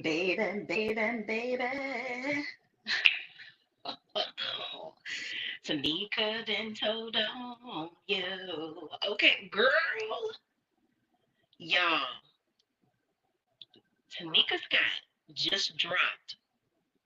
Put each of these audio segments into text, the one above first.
Baby, baby, baby. Oh, Tamika done told on you. Okay, girl. Y'all, Tamika Scott just dropped.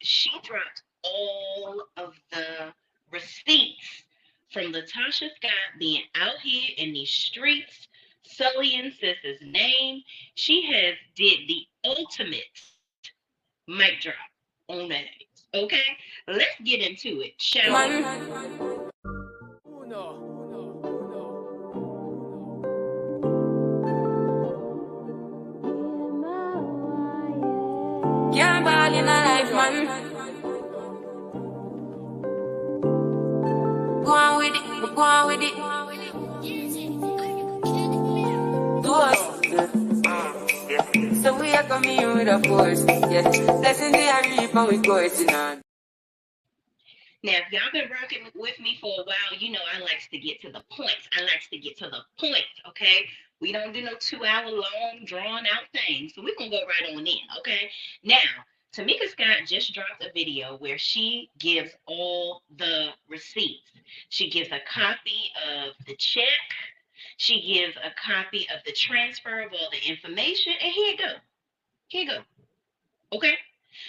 She dropped all of the receipts from Latasha Scott being out here in these streets, sullying Sis's name. She has did the ultimate mic drop on that ass. Okay, let's get into it, shall we? Can't ball in a life, man. Go on with it, go on with it. Do us. So we are coming with a force. Yes, blessings they are reap and we coursing on. Now, if y'all been rocking with me for a while, you know I likes to get to the points. I likes to get to the point, okay? We don't do no 2 hour long, drawn out thing. So we're going to go right on in, okay? Now, Tamika Scott just dropped a video where she gives all the receipts. She gives a copy of the check. She gives a copy of the transfer of all the information. And here you go. Here you go. Okay?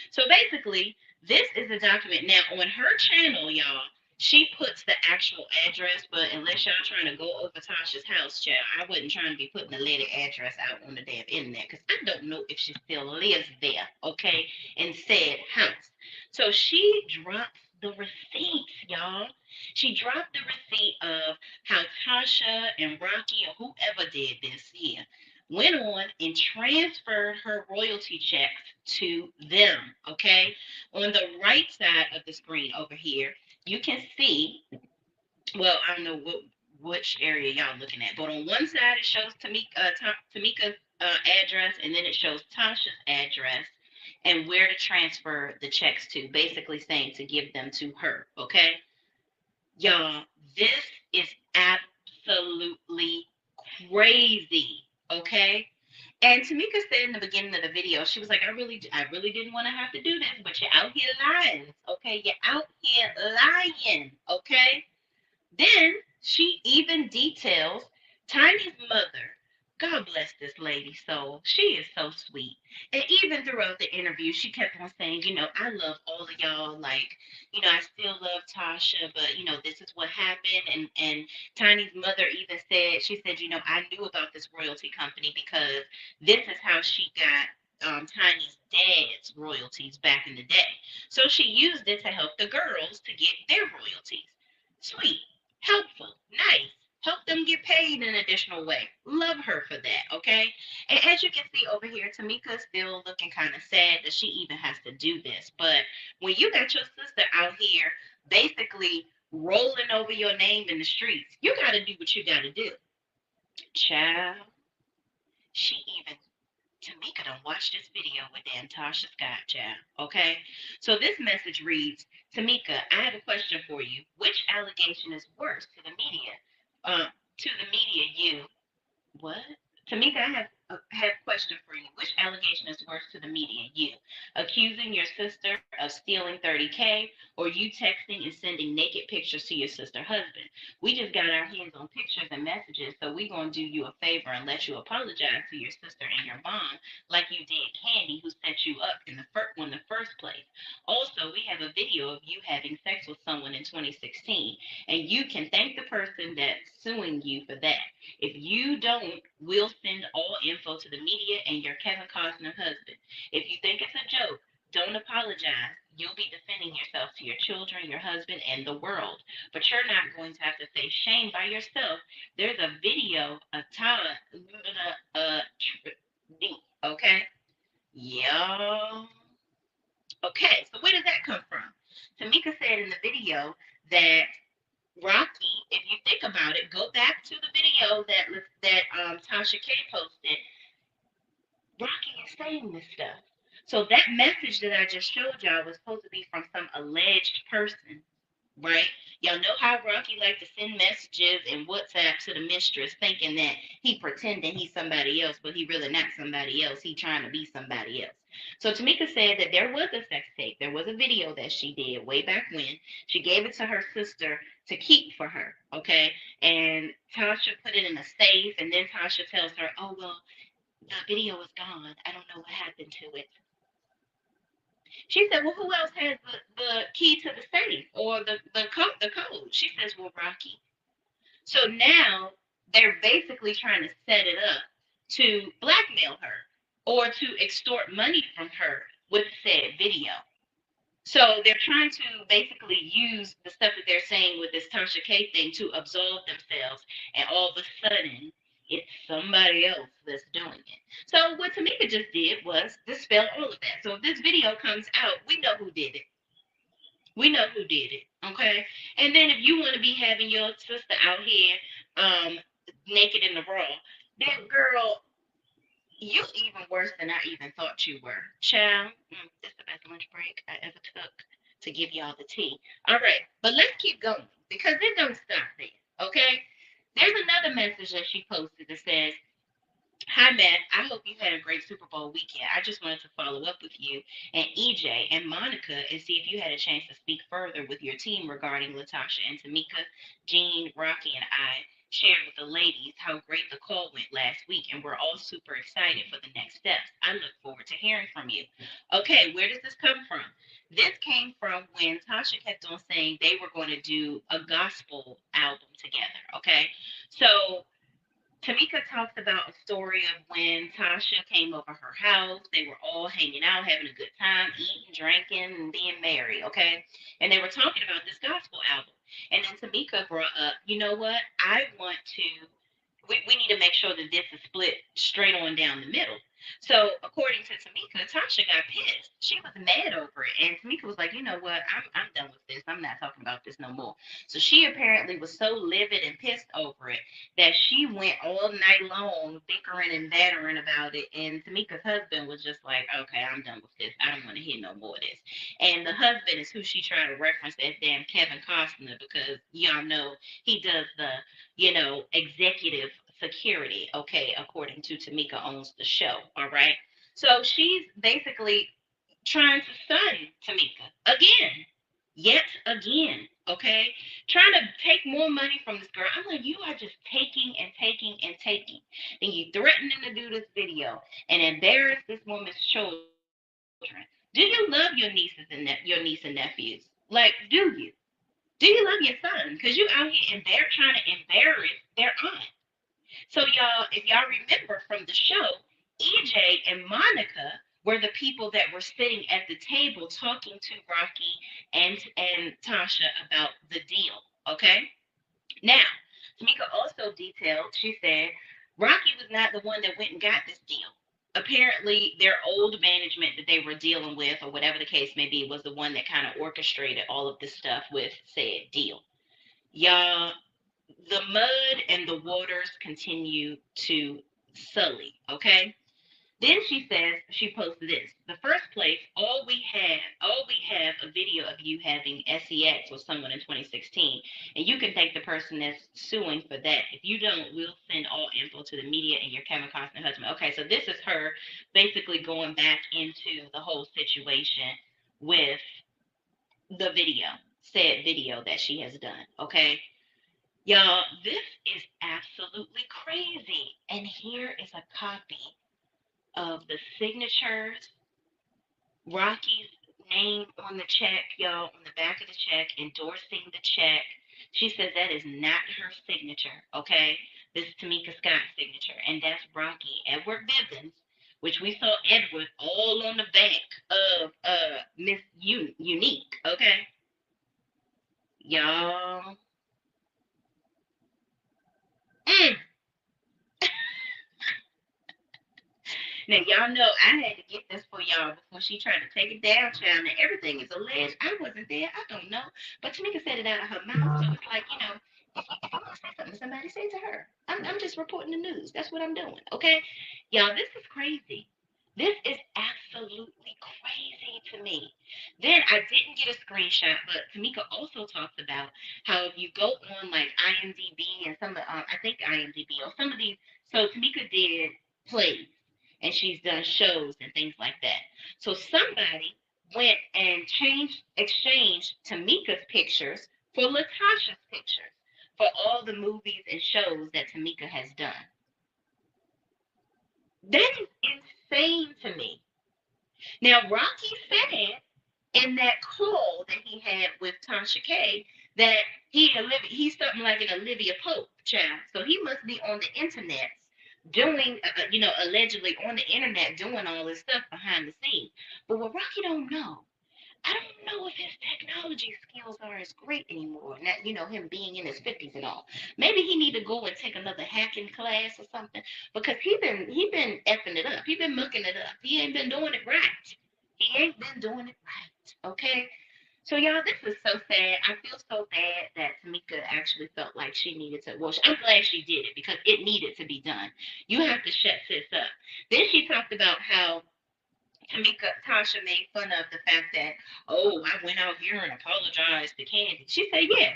So basically, this is a document. Now, on her channel, y'all, she puts the actual address, but unless y'all trying to go over Tasha's house, child, I wasn't trying to be putting the lady address out on the damn internet because I don't know if she still lives there, okay, in said house. So she drops the receipts, y'all. She dropped the receipt of how Tasha and Rocky or whoever did this, yeah, went on and transferred her royalty checks to them. Okay. On the right side of the screen over here, you can see, well, I don't know which area y'all looking at, but on one side it shows Tamika's address, and then it shows Tasha's address and where to transfer the checks to, basically saying to give them to her. Okay. Y'all, this is absolutely crazy. Okay. And Tamika said in the beginning of the video, she was like, I really didn't want to have to do this, but you're out here lying. Okay. You're out here lying. Okay. Then she even details Tiny's mother. God bless this lady soul. She is so sweet. And even throughout the interview, she kept on saying, I love all of y'all. Like, I still love Tasha, but this is what happened. And Tiny's mother even said, she said, I knew about this royalty company because this is how she got Tiny's dad's royalties back in the day. So she used it to help the girls to get their royalties. Sweet, helpful, nice. Help them get paid in an additional way. Love her for that, okay? And as you can see over here, Tamika's still looking kind of sad that she even has to do this. But when you got your sister out here basically rolling over your name in the streets, you got to do what you got to do. Child, she even Tamika done watch this video with Dan Tasha Scott, child. Okay? So this message reads, Tamika, I have a question for you. Which allegation is worse to the media? You. What? Tamika, I have a question for you. Which allegation is worse to the media? You accusing your sister of stealing 30K, or you texting and sending naked pictures to your sister husband? We just got our hands on pictures and messages, so we're going to do you a favor and let you apologize to your sister and your mom like you did Candy, who set you up in the first place. Also, we have a video of you having sex with someone in 2016, and you can thank the person that's suing you for that. If you don't, we'll send all info to the media and your Kevin Costner husband. If you think it's a joke, don't apologize. You'll be defending yourself to your children, your husband, and the world. But you're not going to have to face shame by yourself. There's a video of Tyler, okay? Yeah. Okay, so where does that come from? Tamika said in the video that Rocky, if you think about it, go back to the video that Tasha K posted. Rocky is saying this stuff. So that message that I just showed y'all was supposed to be from some alleged person, right? Y'all know how Rocky liked to send messages and WhatsApp to the mistress, thinking that he pretending he's somebody else, but he really not somebody else. He trying to be somebody else. So Tamika said that there was a sex tape. There was a video that she did way back when. She gave it to her sister to keep for her, okay? And Tasha put it in a safe, and then Tasha tells her, "Oh well, the video is gone. I don't know what happened to it." She said, "Well, who else has the key to the safe or the code?" She says, "Well, Rocky." So now they're basically trying to set it up to blackmail her or to extort money from her with said video. So they're trying to basically use the stuff that they're saying with this Tasha K thing to absolve themselves, and all of a sudden it's somebody else that's doing it. So what Tamika just did was dispel all of that. So if this video comes out, we know who did it. We know who did it. Okay. And then if you want to be having your sister out here um naked in the raw, then girl, you even worse than I even thought you were. Child, this is the best lunch break I ever took to give y'all the tea. All right, but let's keep going because it don't stop there. Okay? There's another message that she posted that says, "Hi, Matt. I hope you had a great Super Bowl weekend. I just wanted to follow up with you and EJ and Monica and see if you had a chance to speak further with your team regarding Latasha and Tamika. Jean, Rocky, and I shared with the ladies how great the call went last week, and we're all super excited for the next steps. I look forward to hearing from you." Okay, where does this come from? This came from when Tasha kept on saying they were going to do a gospel album together. Okay, so Tamika talks about a story of when Tasha came over her house. They were all hanging out, having a good time, eating, drinking, and being merry, okay? And they were talking about this gospel album. And then Tamika brought up, you know what? We need to make sure that this is split straight on down the middle. So, according to Tamika, Tasha got pissed. She was mad over it. And Tamika was like, you know what? I'm done with this. I'm not talking about this no more. So, she apparently was so livid and pissed over it that she went all night long bickering and battering about it. And Tamika's husband was just like, okay, I'm done with this. I don't want to hear no more of this. And the husband is who she tried to reference as damn Kevin Costner because y'all know he does the, executive security, okay, according to Tamika owns the show, all right? So she's basically trying to stun Tamika again, yet again, okay? Trying to take more money from this girl. I'm like, you are just taking and taking and taking. And you threatening to do this video and embarrass this woman's children. Do you love your niece and nephews? Like, do you? Do you love your son? Because you out here trying to embarrass their aunt. So y'all, if y'all remember from the show, EJ and Monica were the people that were sitting at the table talking to Rocky and Tasha about the deal. Okay? Now, Tamika also detailed, she said, Rocky was not the one that went and got this deal. Apparently, their old management that they were dealing with, or whatever the case may be, was the one that kind of orchestrated all of this stuff with said deal. Y'all, the mud and the waters continue to sully, okay? Then she says, she posts this. The first place, all we have a video of you having sex with someone in 2016. And you can thank the person that's suing for that. If you don't, we'll send all info to the media and your Kevin Costner husband. Okay, so this is her basically going back into the whole situation with the video, said video that she has done. Okay. Y'all, this is absolutely crazy. And here is a copy of the signatures, Rocky's name on the check, y'all, on the back of the check, endorsing the check. She says that is not her signature, okay? This is Tamika Scott's signature, and that's Rocky Edward Bivens, which we saw Edward all on the back of Miss Unique, okay? Y'all. Mm. Now y'all know I had to get this for y'all before she tried to take it down, child. Now everything is alleged. I wasn't there. I don't know. But Tamika said it out of her mouth. So it's like, if you want to say something to somebody, say it to her. I'm just reporting the news. That's what I'm doing. Okay? Y'all, this is crazy. This is absolutely crazy, to me. Then I didn't get a screenshot, but Tamika also talks about how if you go on like IMDb and some, I think IMDb or some of these, so Tamika did plays and she's done shows and things like that. So somebody went and exchanged Tamika's pictures for Latasha's pictures for all the movies and shows that Tamika has done. That is insane to me. Now, Rocky said in that call that he had with Tasha K that he's something like an Olivia Pope child. So he must be on the internet doing, allegedly on the internet doing all this stuff behind the scenes. But what Rocky don't know, I don't know if his technology skills are as great anymore. Not, him being in his 50s and all. Maybe he need to go and take another hacking class or something because he been effing it up. He been mucking it up. He ain't been doing it right. He ain't been doing it right. Okay. So y'all, this is so sad. I feel so bad that Tamika actually felt like she needed to. Well, I'm glad she did it because it needed to be done. You have to shut sis up. Then she talked about how Tasha made fun of the fact that, oh, I went out here and apologized to Candy. She said, yeah,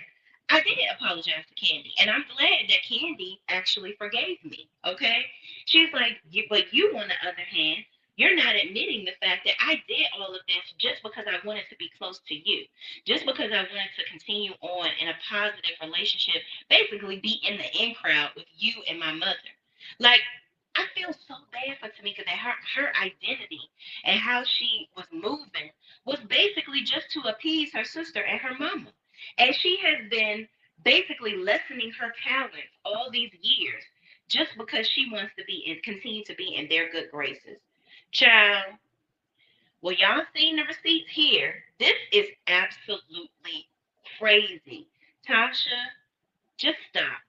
I did apologize to Candy. And I'm glad that Candy actually forgave me. Okay? She's like, but you, on the other hand, you're not admitting the fact that I did all of this just because I wanted to be close to you, just because I wanted to continue on in a positive relationship, basically be in the in crowd with you and my mother. Like, I feel so bad for Tamika that her identity and how she was moving was basically just to appease her sister and her mama. And she has been basically lessening her talents all these years just because she wants to be and continue to be in their good graces. Child, well, y'all seen the receipts here. This is absolutely crazy. Tasha, just stop.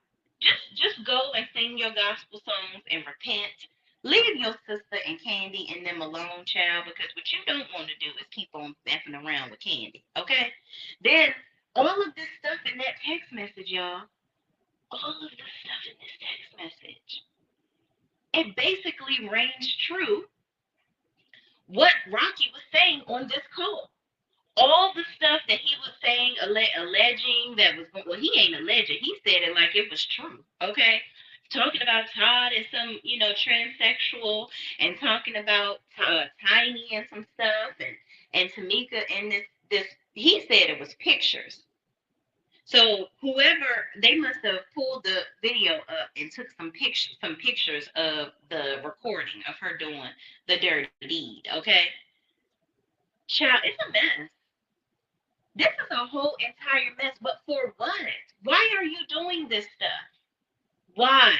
Just go and sing your gospel songs and repent. Leave your sister and Candy and them alone, child, because what you don't want to do is keep on messing around with Candy. Okay? Then all of this stuff in that text message, y'all, all of this stuff in this text message, it basically rings true what Rocky was saying on this call. All the stuff that he was saying, alleging that was, well, he ain't alleging. He said it like it was true. Okay, talking about Todd and some, transsexual, and talking about Tiny and some stuff, and Tamika and this. He said it was pictures. So whoever, they must have pulled the video up and took some pictures of the recording of her doing the dirty deed. Okay, child, it's a mess. This is a whole entire mess, but for what? Why are you doing this stuff? Why?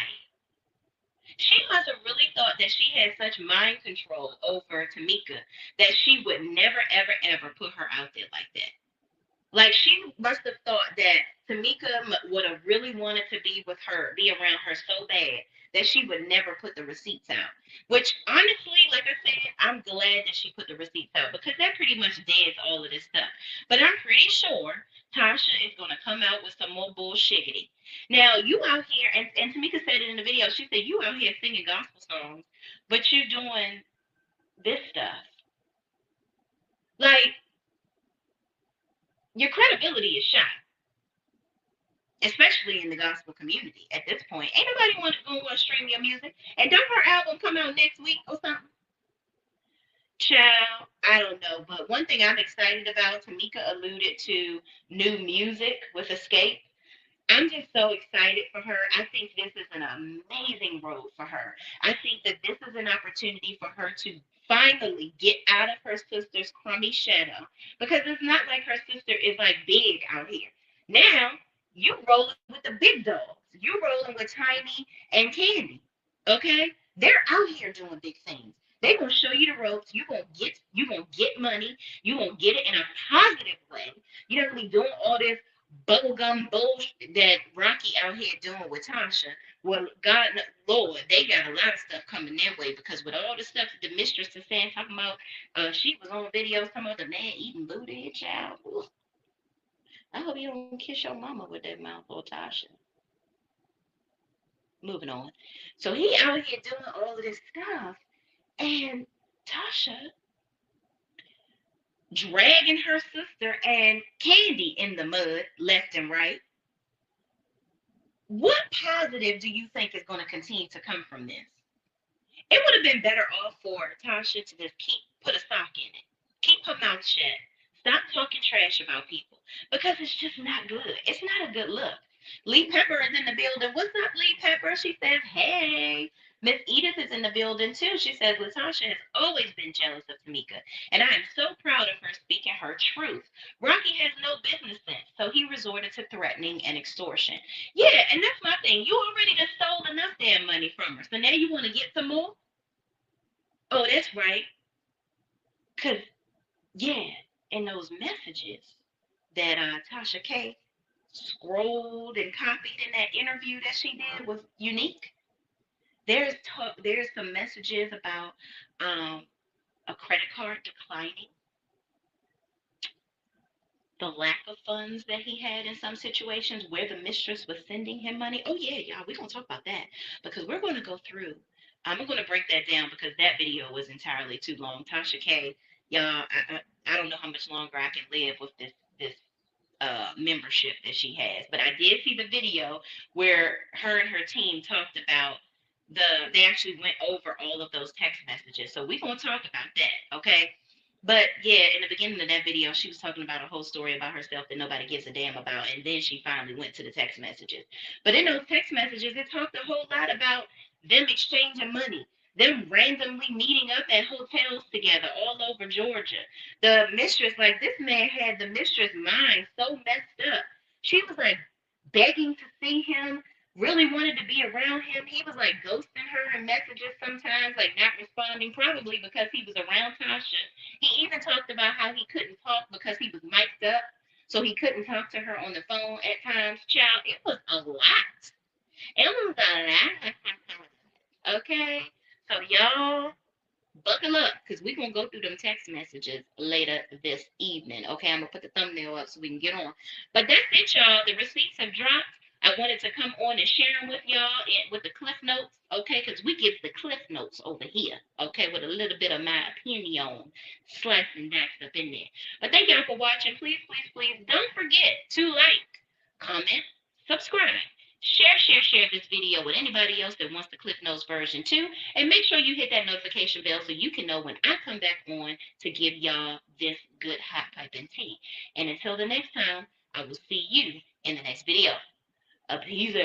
She must have really thought that she had such mind control over Tamika that she would never, ever, ever put her out there like that. Like she must have thought that Tamika would have really wanted to be around her so bad that she would never put the receipts out. Which honestly, like I said, I'm glad that she put the receipts out because that pretty much deads all of this stuff. But I'm pretty sure Tasha is gonna come out with some more bullshiggity. Now you out here, and Tamika said it in the video. She said you out here singing gospel songs, but you doing this stuff. Like your credibility is shot, especially in the gospel community at this point. Ain't nobody want to stream your music. And don't her album come out next week or something? Child, I don't know. But one thing I'm excited about, Tamika alluded to new music with Escape. I'm just so excited for her. I think this is an amazing road for her. I think that this is an opportunity for her to finally get out of her sister's crummy shadow because it's not like her sister is like big out here. Now you rolling with the big dogs. You rolling with Tiny and Candy. Okay? They're out here doing big things. They're gonna show you the ropes. You gonna get money. You gonna get it in a positive way. You don't be doing all this bubblegum bullshit that Rocky out here doing with Tasha. Well, God, Lord, they got a lot of stuff coming their way because with all the stuff that the mistress is saying, talking about, she was on video, some other man eating booty, child. Ooh, I hope you don't kiss your mama with that mouth, or Tasha. Moving on. So he out here doing all of this stuff, and Tasha, dragging her sister and Candy in the mud left and right. What positive do you think is going to continue to come from this? It would have been better off for Tasha to just put a sock in it, keep her mouth shut, stop talking trash about people because it's just not good. It's not a good look. Lee Pepper is in the building. What's up, Lee Pepper? She says, hey. Miss Edith is in the building too. She says Latasha has always been jealous of Tamika, and I am so proud of her speaking her truth. Rocky has no business sense, so he resorted to threatening and extortion. Yeah, and that's my thing. You already just stole enough damn money from her, so now you want to get some more? Oh, that's right. Cause yeah, and those messages that Tasha K scrolled and copied in that interview that she did was unique. There's some messages about um, a credit card declining, the lack of funds that he had in some situations where the mistress was sending him money. Oh yeah, y'all, we're gonna talk about that because we're gonna go through. I'm gonna break that down because that video was entirely too long. Tasha K, y'all, I don't know how much longer I can live with this membership that she has. But I did see the video where her and her team talked about they actually went over all of those text messages. So we're gonna talk about that, okay? But yeah, in the beginning of that video, she was talking about a whole story about herself that nobody gives a damn about, and then she finally went to the text messages. But in those text messages, it talked a whole lot about them exchanging money, them randomly meeting up at hotels together all over Georgia. The mistress, like this man had the mistress mind so messed up. She was like begging to see him, really wanted to be around him. He was like ghosting her in messages sometimes, like not responding, probably because he was around Tasha. He even talked about how he couldn't talk because he was mic'd up, so he couldn't talk to her on the phone at times. Child, it was a lot. It was a lot. Okay? So y'all buckle up because we're going to go through them text messages later this evening. Okay, I'm going to put the thumbnail up so we can get on. But that's it, y'all. The receipts have dropped. I wanted to come on and share them with y'all and with the cliff notes, okay, because we give the cliff notes over here, okay, with a little bit of my opinion sliced and diced up in there. But thank y'all for watching. Please, please, please don't forget to like, comment, subscribe. Share this video with anybody else that wants the Cliff Notes version too. And make sure you hit that notification bell so you can know when I come back on to give y'all this good hot piping tea. And until the next time, I will see you in the next video. A peace.